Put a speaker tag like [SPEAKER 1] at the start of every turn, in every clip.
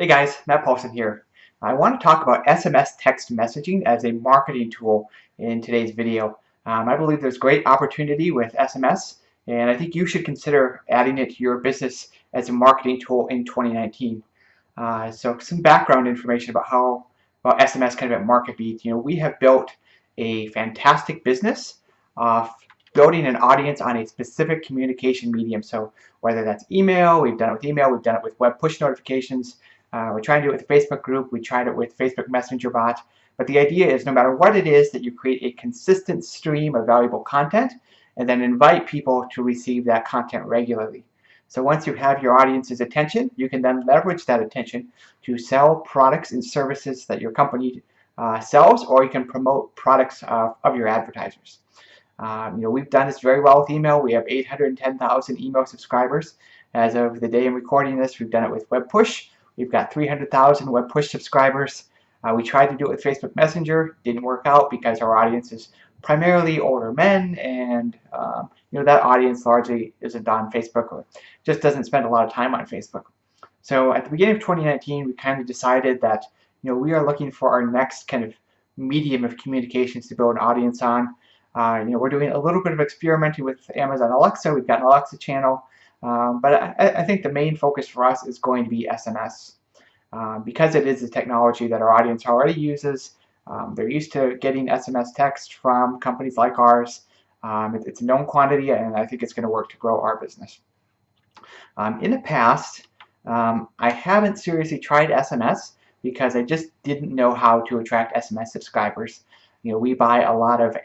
[SPEAKER 1] Hey guys, Matt Paulson here. I want to talk about SMS text messaging as a marketing tool in today's video. I believe there's great opportunity with SMS, and I think you should consider adding it to your business as a marketing tool in 2019. So some background information about how about SMS kind of at MarketBeat. We have built a fantastic business of building an audience on a specific communication medium. So whether that's email, we've done it with email, we've done it with web push notifications. We're trying to do it with the Facebook group. We tried it with Facebook Messenger bot. But the idea is no matter what it is, that you create a consistent stream of valuable content and then invite people to receive that content regularly. So once you have your audience's attention, you can then leverage that attention to sell products and services that your company sells, or you can promote products of your advertisers. We've done this very well with email. We have 810,000 email subscribers. As of the day I'm recording this, we've done it with web push. We've got 300,000 web push subscribers. We tried to do it with Facebook Messenger. Didn't work out because our audience is primarily older men, and that audience largely isn't on Facebook or just doesn't spend a lot of time on Facebook. So at the beginning of 2019, we kind of decided that we are looking for our next kind of medium of communications to build an audience on. We're doing a little bit of experimenting with Amazon Alexa. We've got an Alexa channel. But I think the main focus for us is going to be SMS. Because it is a technology that our audience already uses. They're used to getting SMS text from companies like ours. It's a known quantity, and I think it's going to work to grow our business. In the past, I haven't seriously tried SMS because I just didn't know how to attract SMS subscribers. We buy a lot of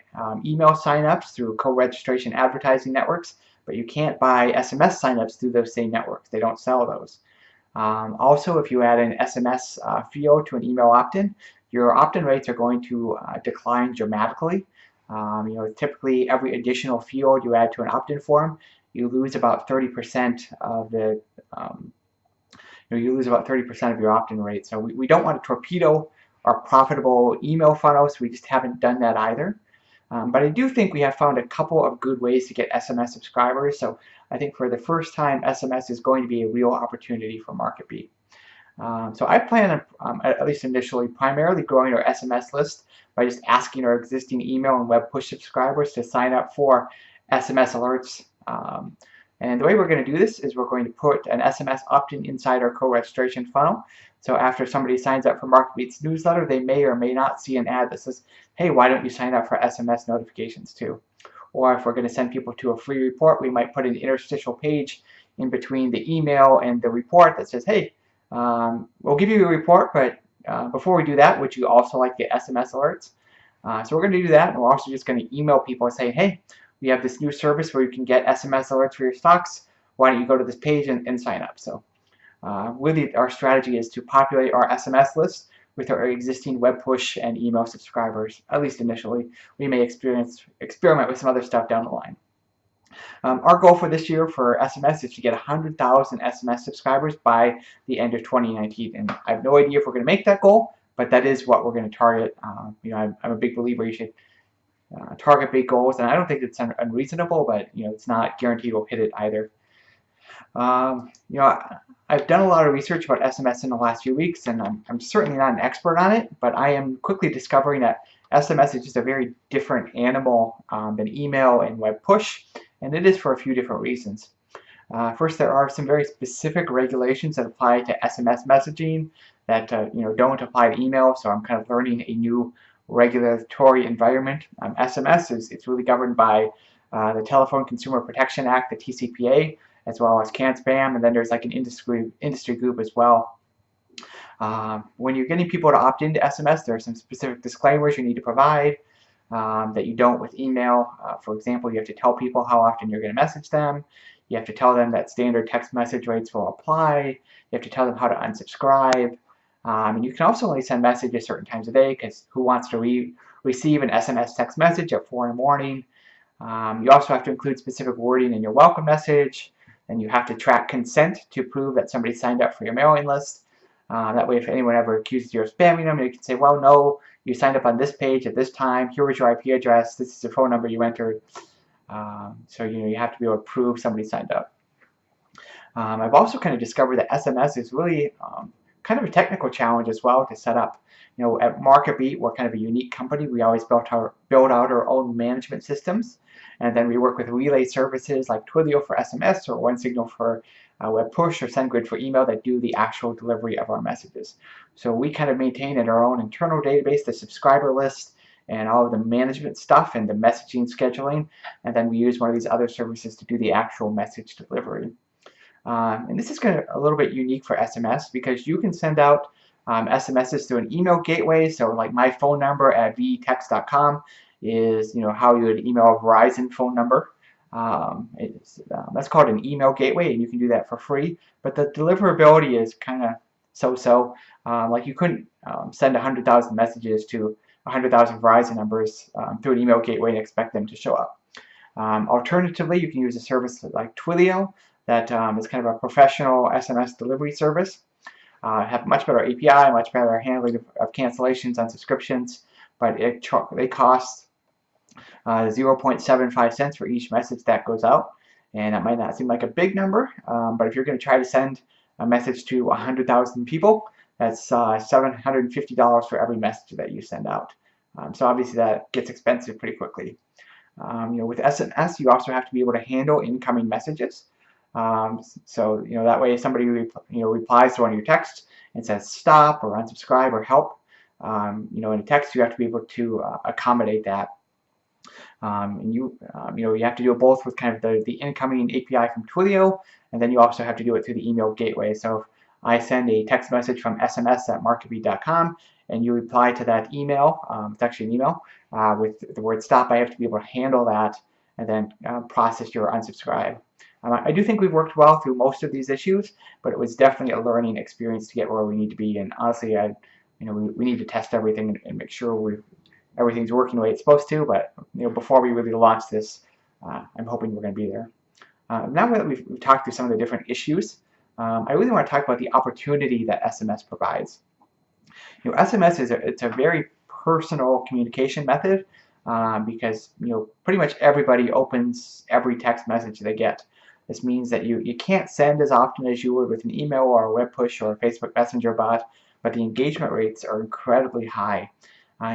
[SPEAKER 1] email signups through co-registration advertising networks, but you can't buy SMS signups through those same networks. They don't sell those. Also, if you add an SMS field to an email opt-in, your opt-in rates are going to decline dramatically. Typically every additional field you add to an opt-in form, you lose about 30% of the of your opt-in rate. So we don't want to torpedo our profitable email funnel, so we just haven't done that either. But I do think we have found a couple of good ways to get SMS subscribers. So I think for the first time, SMS is going to be a real opportunity for MarketBeat. So I plan on, at least initially, primarily growing our SMS list by just asking our existing email and web push subscribers to sign up for SMS alerts. And the way we're going to do this is we're going to put an SMS opt-in inside our co-registration funnel. So after somebody signs up for MarketBeat's newsletter, they may or may not see an ad that says, hey, why don't you sign up for SMS notifications too? Or if we're going to send people to a free report, we might put an interstitial page in between the email and the report that says, hey, we'll give you a report, but before we do that, would you also like the SMS alerts? So we're going to do that, and we're also just going to email people and say, hey, we have this new service where you can get SMS alerts for your stocks. Why don't you go to this page and sign up? So really our strategy is to populate our SMS list with our existing web push and email subscribers, at least initially. We may experiment with some other stuff down the line. Our goal for this year for SMS is to get 100,000 SMS subscribers by the end of 2019. And I have no idea if we're going to make that goal, but that is what we're going to target. I'm a big believer you should target big goals, and I don't think it's unreasonable, but it's not guaranteed we'll hit it either. I've done a lot of research about SMS in the last few weeks, and I'm certainly not an expert on it, but I am quickly discovering that SMS is just a very different animal than email and web push, and it is for a few different reasons. First, there are some very specific regulations that apply to SMS messaging that don't apply to email, so I'm kind of learning a new regulatory environment. SMS it's really governed by the Telephone Consumer Protection Act, the TCPA, as well as CAN-SPAM, and then there's like an industry group as well. When you're getting people to opt into SMS, there are some specific disclaimers you need to provide that you don't with email. For example, you have to tell people how often you're going to message them. You have to tell them that standard text message rates will apply. You have to tell them how to unsubscribe. And you can also only send messages certain times a day, because who wants to receive an SMS text message at 4 in the morning? You also have to include specific wording in your welcome message. And you have to track consent to prove that somebody signed up for your mailing list. That way, if anyone ever accuses you of spamming them, you can say, well, no, you signed up on this page at this time. Here was your IP address. This is the phone number you entered. So you have to be able to prove somebody signed up. I've also kind of discovered that SMS is really kind of a technical challenge as well to set up. At MarketBeat, we're kind of a unique company. We always build out our own management systems, and then we work with relay services like Twilio for SMS or OneSignal for web push or SendGrid for email that do the actual delivery of our messages. So we kind of maintain in our own internal database the subscriber list and all of the management stuff and the messaging scheduling, and then we use one of these other services to do the actual message delivery. And this is kind of a little bit unique for SMS because you can send out SMSs through an email gateway. So like my phone number at vtext.com is how you would email a Verizon phone number. That's called an email gateway, and you can do that for free. But the deliverability is kind of so-so. Like you couldn't send 100,000 messages to 100,000 Verizon numbers through an email gateway and expect them to show up. Alternatively, you can use a service like Twilio that is kind of a professional SMS delivery service. Have much better API, much better handling of cancellations on subscriptions, but they cost 0.75 cents for each message that goes out. And that might not seem like a big number, but if you're going to try to send a message to 100,000 people, that's $750 for every message that you send out. So obviously that gets expensive pretty quickly. With SMS, you also have to be able to handle incoming messages. So that way, if somebody replies to one of your texts and says stop or unsubscribe or help, in a text you have to be able to accommodate that. And you have to do it both with kind of the incoming API from Twilio, and then you also have to do it through the email gateway. So if I send a text message from sms@marketbeat.com and you reply to that email, it's actually an email, with the word stop, I have to be able to handle that and then process your unsubscribe. I do think we've worked well through most of these issues, but it was definitely a learning experience to get where we need to be. And honestly, we need to test everything and make sure everything's working the way it's supposed to. But before we really launch this, I'm hoping we're going to be there. Now that we've talked through some of the different issues, I really want to talk about the opportunity that SMS provides. SMS it's a very personal communication method because pretty much everybody opens every text message they get. This means that you can't send as often as you would with an email or a web push or a Facebook Messenger bot, but the engagement rates are incredibly high.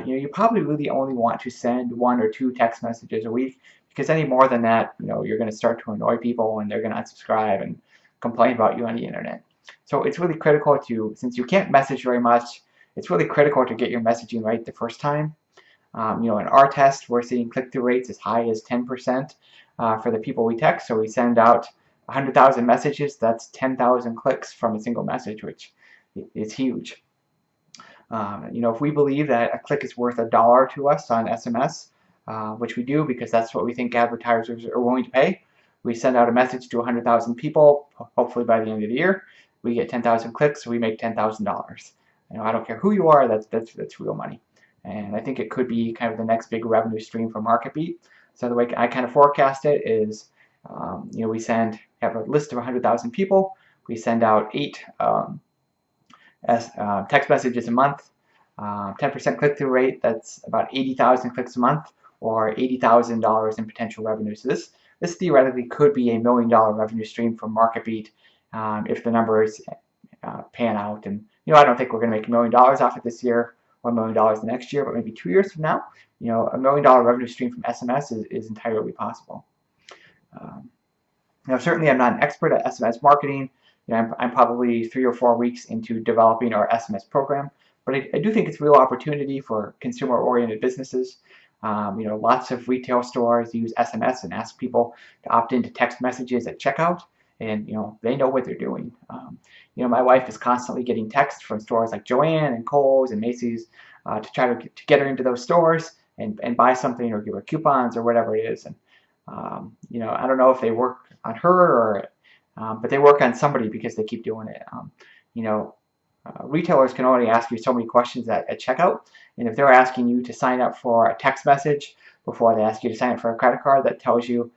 [SPEAKER 1] You probably really only want to send 1 or 2 text messages a week, because any more than that, you're going to start to annoy people and they're going to unsubscribe and complain about you on the internet. So it's really critical since you can't message very much, it's really critical to get your messaging right the first time. In our test, we're seeing click-through rates as high as 10% for the people we text. So we send out 100,000 messages. That's 10,000 clicks from a single message, which is huge. If we believe that a click is worth $1 to us on SMS, which we do because that's what we think advertisers are willing to pay, we send out a message to 100,000 people. Hopefully by the end of the year, we get 10,000 clicks, so we make $10,000. I don't care who you are. That's real money. And I think it could be kind of the next big revenue stream for MarketBeat. So the way I kind of forecast it is, we have a list of 100,000 people. We send out 8 text messages a month. 10% click-through rate, that's about 80,000 clicks a month, or $80,000 in potential revenue. So this theoretically could be a $1 million revenue stream for MarketBeat if the numbers pan out. And I don't think we're going to make $1 million off it this year, or $1 million the next year, but maybe 2 years from now, a $1 million revenue stream from SMS is entirely possible. Certainly I'm not an expert at SMS marketing. I'm probably 3 or 4 weeks into developing our SMS program, but I do think it's a real opportunity for consumer-oriented businesses. Lots of retail stores use SMS and ask people to opt into text messages at checkout, and they know what they're doing. My wife is constantly getting texts from stores like Joann and Kohl's and Macy's to try to get her into those stores and buy something or give her coupons or whatever it is. And I don't know if they work on her but they work on somebody because they keep doing it. Retailers can only ask you so many questions at checkout, and if they're asking you to sign up for a text message before they ask you to sign up for a credit card, that tells you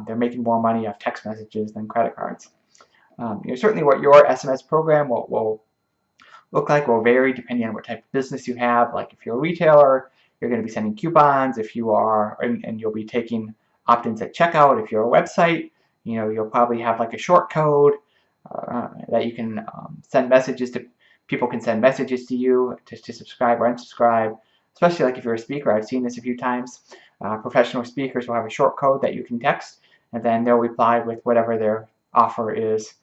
[SPEAKER 1] they're making more money off text messages than credit cards. Certainly what your SMS program will look like will vary depending on what type of business you have. Like if you're a retailer, you're going to be sending coupons. If you are, and you'll be taking opt-ins at checkout. If you're a website, you'll probably have like a short code that you can send messages to people can send messages to you to subscribe or unsubscribe, especially like if you're a speaker. I've seen this a few times. Professional speakers will have a short code that you can text, and then they'll reply with whatever their offer is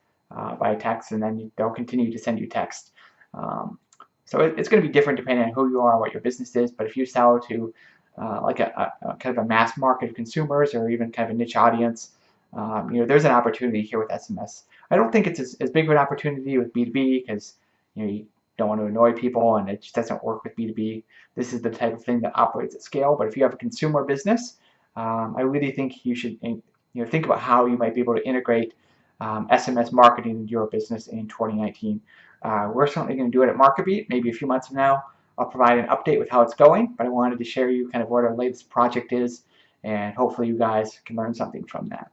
[SPEAKER 1] by text, and then they'll continue to send you text. So it's going to be different depending on who you are, what your business is. But if you sell to like a kind of a mass market of consumers, or even kind of a niche audience, there's an opportunity here with SMS. I don't think it's as big of an opportunity with B2B, because you don't want to annoy people, and it just doesn't work with B2B. This is the type of thing that operates at scale. But if you have a consumer business, I really think you should think about how you might be able to integrate SMS marketing into your business in 2019. We're certainly going to do it at MarketBeat. Maybe a few months from now, I'll provide an update with how it's going, but I wanted to share you kind of what our latest project is, and hopefully you guys can learn something from that.